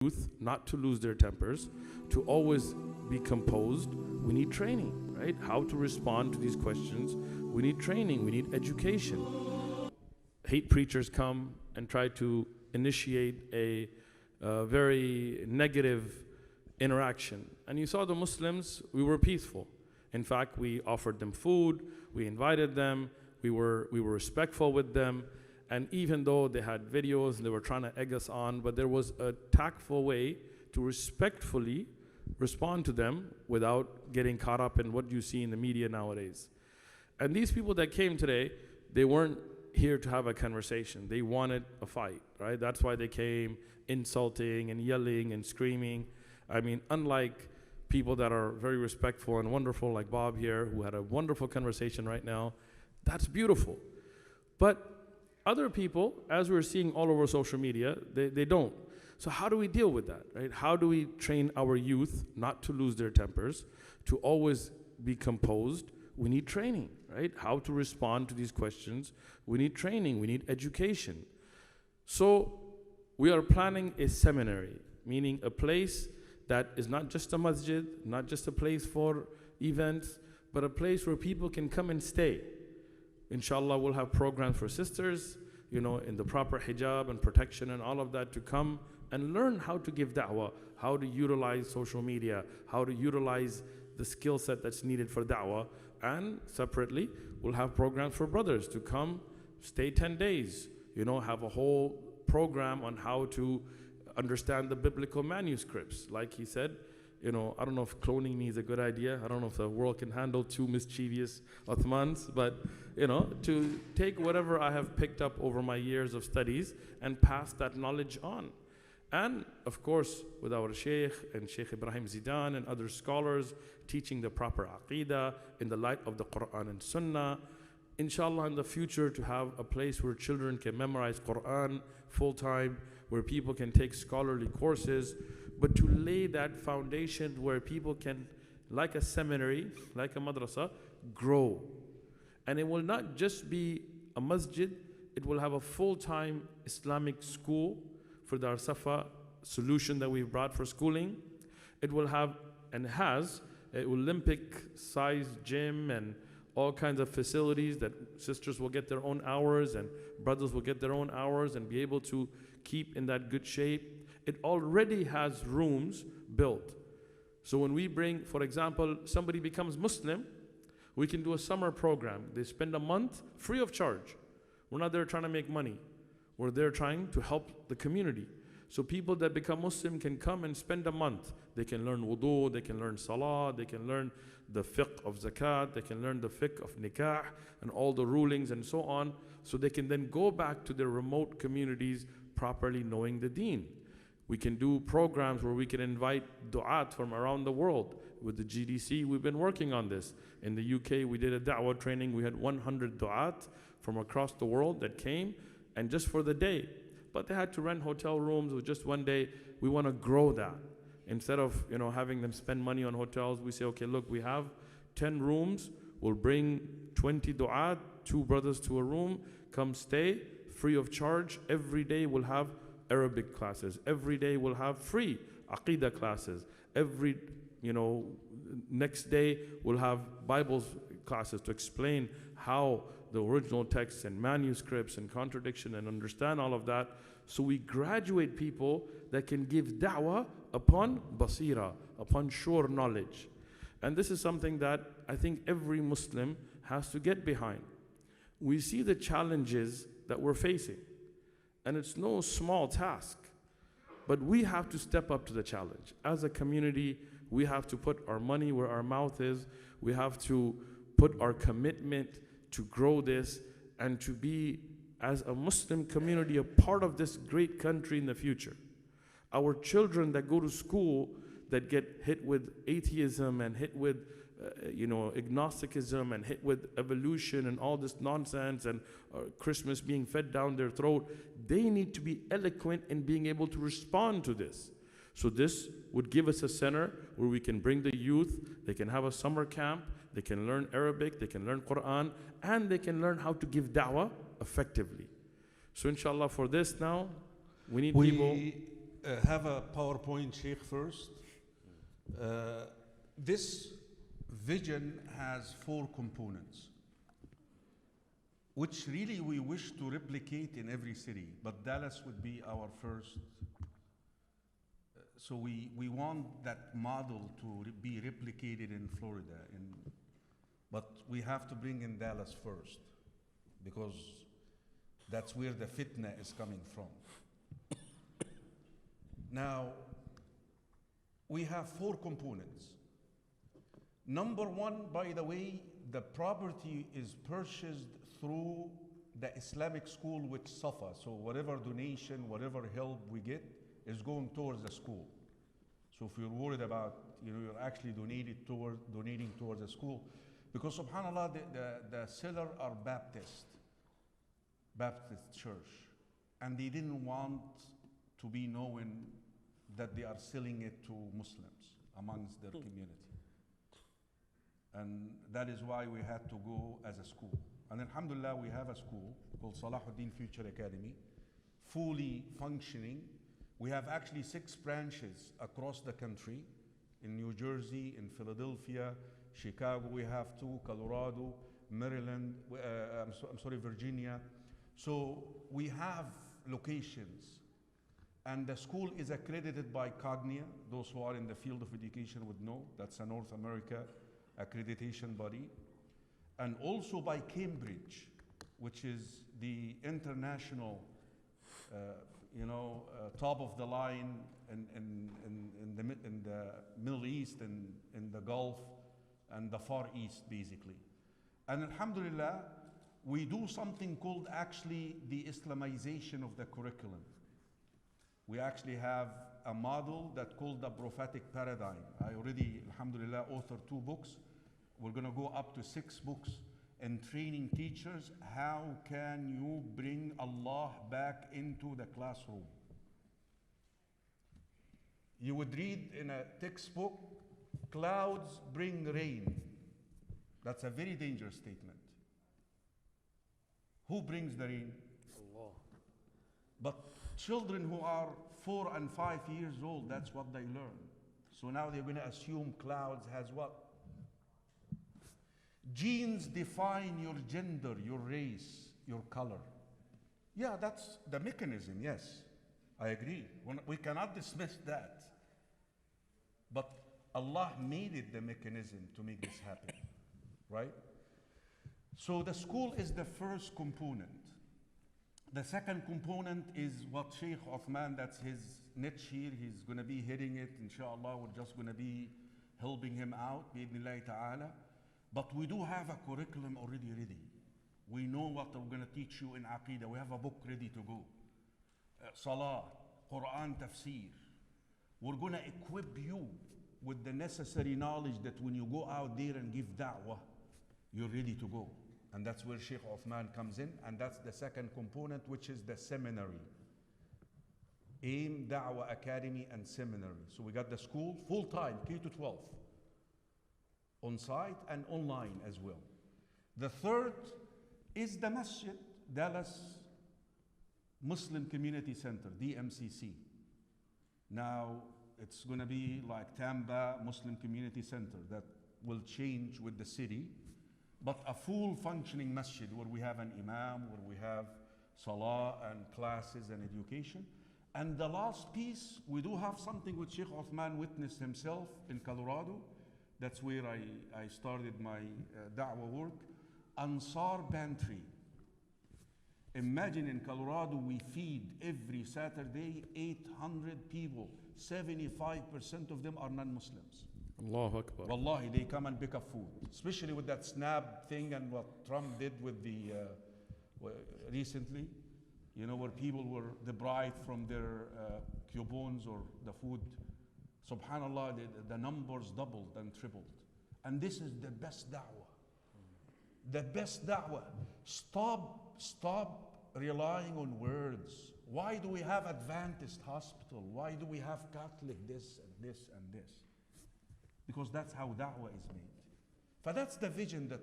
youth not to lose their tempers, to always be composed. We need training, right? How to respond to these questions. We need training, we need education. Hate preachers come and try to initiate a very negative interaction. And you saw the Muslims, we were peaceful. In fact, we offered them food, we invited them, we were respectful with them. And even though they had videos and they were trying to egg us on, but there was a tactful way to respectfully respond to them without getting caught up in what you see in the media nowadays. And these people that came today, they weren't here to have a conversation. They wanted a fight, right? That's why they came insulting and yelling and screaming. I mean, unlike people that are very respectful and wonderful like Bob here, who had a wonderful conversation right now, that's beautiful. But other people, as we're seeing all over social media, they don't. So how do we deal with that, right? How do we train our youth not to lose their tempers, to always be composed? We need training, right? How to respond to these questions. We need training, we need education. So we are planning a seminary, meaning a place that is not just a masjid, not just a place for events, but a place where people can come and stay. Inshallah, we'll have programs for sisters, you know, in the proper hijab and protection and all of that, to come and learn how to give da'wah, how to utilize social media, how to utilize the skill set that's needed for da'wah. And separately, we'll have programs for brothers to come, stay 10 days, you know, have a whole program on how to understand the biblical manuscripts. Like he said, you know, I don't know if cloning me is a good idea. I don't know if the world can handle two mischievous Uthmans, but, you know, to take whatever I have picked up over my years of studies and pass that knowledge on. And, of course, with our Sheikh and Sheikh Ibrahim Zidan and other scholars teaching the proper aqidah in the light of the Quran and Sunnah. Inshallah, in the future, to have a place where children can memorize Quran full-time, where people can take scholarly courses, but to lay that foundation where people can, like a seminary, like a madrasa, grow. And it will not just be a masjid, it will have a full-time Islamic school for the Arsafa solution that we've brought for schooling. It will have, and has, an Olympic-sized gym and all kinds of facilities that sisters will get their own hours and brothers will get their own hours and be able to keep in that good shape. It already has rooms built. So when we bring, for example, somebody becomes Muslim, we can do a summer program. They spend a month free of charge. We're not there trying to make money. We're there trying to help the community. So people that become Muslim can come and spend a month. They can learn wudu, they can learn salah, they can learn the fiqh of zakat, they can learn the fiqh of nikah and all the rulings and so on. So they can then go back to their remote communities properly knowing the deen. We can do programs where we can invite du'at from around the world. With the GDC, we've been working on this. In the UK, we did a da'wah training. We had 100 du'at from across the world that came, and just for the day. But they had to rent hotel rooms with just one day. We want to grow that. Instead of, you know, having them spend money on hotels, we say, okay, look, we have 10 rooms. We'll bring 20 du'at, 2 brothers to a room. Come stay, free of charge. Every day we'll have Arabic classes. Every day we'll have free Aqidah classes. Every, you know, next day we'll have Bible classes to explain how the original texts and manuscripts and contradiction and understand all of that. So we graduate people that can give da'wah upon basira, upon sure knowledge. And this is something that I think every Muslim has to get behind. We see the challenges that we're facing. And it's no small task, but we have to step up to the challenge. As a community, we have to put our money where our mouth is. We have to put our commitment to grow this and to be, as a Muslim community, a part of this great country in the future. Our children that go to school that get hit with atheism and hit with agnosticism and hit with evolution and all this nonsense and Christmas being fed down their throat, they need to be eloquent in being able to respond to this. So this would give us a center where we can bring the youth, they can have a summer camp, they can learn Arabic, they can learn Quran, and they can learn how to give da'wah effectively. So inshallah for this now, we need people. have a PowerPoint, Sheikh, first. This vision has 4 components, which really we wish to replicate in every city, but Dallas would be our first. So we want that model to be replicated in Florida, but we have to bring in Dallas first, because that's where the fitna is coming from. Now, we have 4 components. Number 1, by the way, the property is purchased through the Islamic school with Safa. So whatever donation, whatever help we get is going towards the school. So if you're worried about, you're actually donating towards the school. Because subhanAllah, the seller are Baptist church. And they didn't want to be known that they are selling it to Muslims amongst their community. And that is why we had to go as a school. And alhamdulillah, we have a school called Salahuddin Future Academy, fully functioning. We have actually 6 branches across the country. In New Jersey, in Philadelphia, Chicago, we have 2, Colorado, Maryland, Virginia. So we have locations. And the school is accredited by Cognia. Those who are in the field of education would know. That's a North America accreditation body. And also by Cambridge, which is the international, top of the line in the Middle East and in the Gulf and the Far East, basically. And alhamdulillah, we do something called actually the Islamization of the curriculum. We actually have a model that's called the prophetic paradigm. I already, alhamdulillah, authored 2 books. We're going to go up to 6 books and training teachers. How can you bring Allah back into the classroom? You would read in a textbook, clouds bring rain. That's a very dangerous statement. Who brings the rain? Allah. But children who are 4 and 5 years old, that's what they learn. So now they're going to assume clouds has what? Genes define your gender, your race, your color. Yeah, that's the mechanism, yes. I agree. We cannot dismiss that. But Allah made it the mechanism to make this happen, right? So the school is the first component. The second component is what Sheikh Uthman, that's his niche here, he's going to be hitting it, inshallah. We're just going to be helping him out, bi'idhnillahi ta'ala. But we do have a curriculum already ready. We know what we're going to teach you in Aqidah. We have a book ready to go. Salah, Quran, Tafsir. We're going to equip you with the necessary knowledge that when you go out there and give da'wah, you're ready to go. And that's where Sheikh Uthman comes in. And that's the second component, which is the seminary. AIM, Da'wah Academy, and Seminary. So we got the school, full-time, K-12. On site and online as well. The third is the Masjid, Dallas Muslim Community Center, DMCC. Now, it's going to be like Tamba Muslim Community Center that will change with the city, but a full functioning masjid where we have an imam, where we have salah and classes and education. And the last piece, we do have something which Sheikh Uthman witnessed himself in Colorado. That's where I started my da'wah work. Ansar Pantry. Imagine in Colorado, we feed every Saturday 800 people. 75% of them are non-Muslims. Allahu Akbar. Wallahi, they come and pick up food. Especially with that SNAP thing and what Trump did with the, recently, where people were deprived from their coupons or the food. Subhanallah, the numbers doubled and tripled. And this is the best da'wah. The best da'wah. Stop relying on words. Why do we have Adventist hospital? Why do we have Catholic this and this and this? Because that's how da'wah is made. But that's the vision that